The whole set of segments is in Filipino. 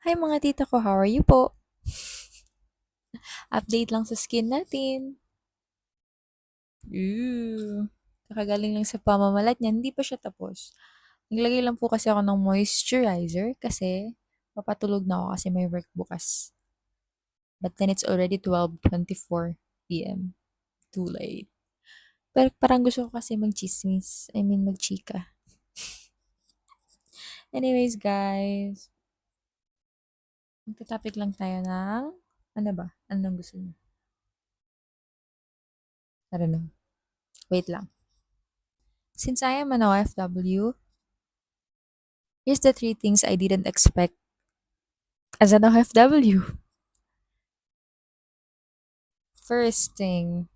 Hi mga tita ko, how are you po? Update lang sa skin natin. Ew. Kakagaling lang sa pamamalat niya, hindi pa siya tapos. Naglagay lang po kasi ako ng moisturizer kasi papatulog na ako kasi may work bukas. But then it's already 12:24 p.m. Too late. Pero parang gusto ko kasi mag-chismis. I mean, mag-chika. Anyways, guys. Magta-topic lang tayo ng... Ano ba? Anong gusto niyo? I don't know. Wait lang. Since I am an OFW, here's the three things I didn't expect as an OFW. First thing,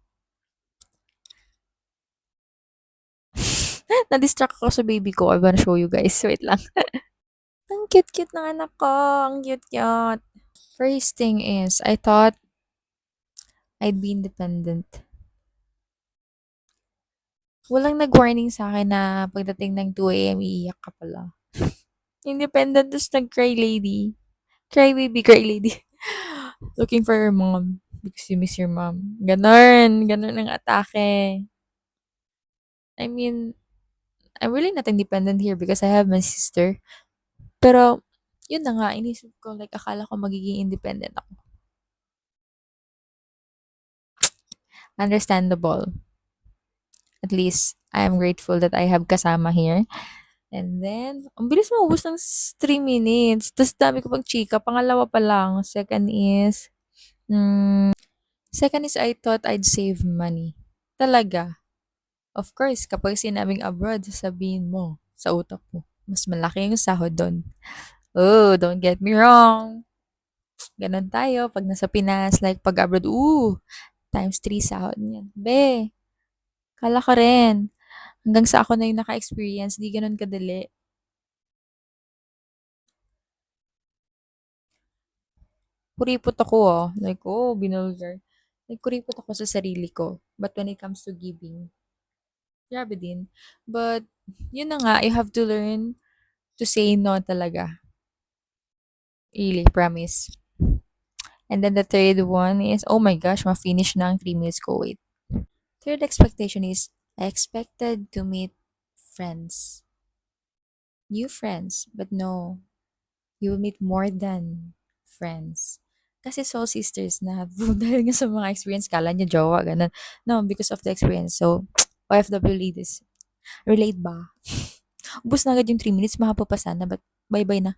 na-distract ako sa baby ko. I wanna show you guys. Wait lang. Ang cute-cute ng anak ko. Ang cute-cute. First thing is, I thought I'd be independent. Walang nag-warning sa akin na pagdating ng 2 a.m. iiyak ka pala. Independent, tapos nag-cry lady. Cry baby, cry lady. Looking for your mom because you miss your mom. Ganon. Ganon ang atake. I mean, I'm really not independent here because I have my sister. Pero, yun na nga, inisip ko, like, akala ko magiging independent ako. Understandable. At least, I am grateful that I have kasama here. And then, ang bilis maubos ng 3 minutes. Tapos, dami ko pang chika. Pangalawa pa lang. Second is, I thought I'd save money. Talaga. Of course, kapag sinabing abroad, sasabihin mo sa utak mo, mas malaki yung sahod doon. Oh, don't get me wrong. Ganon tayo pag nasa Pinas, like pag abroad, times 3 sahod niyan. Be, kala ko rin. Hanggang sa ako na yung naka-experience, di ganon kadali. Kuripot ako Like, binulgar. Like, kuripot ako sa sarili ko. But when it comes to giving, grabe din. But, yun na nga, you have to learn to say no talaga. Really, promise. And then the third one is, oh my gosh, ma-finish na ang 3 minutes ko. Wait. Third expectation is, I expected to meet friends. New friends. But no, you will meet more than friends. Kasi soul sisters na. Dahil nga sa mga experience, kala niya jowa, ganun. No, because of the experience. So, OFW ladies, relate ba? Ubus na agad yung 3 minutes, mahaba pa sana, but bye-bye na.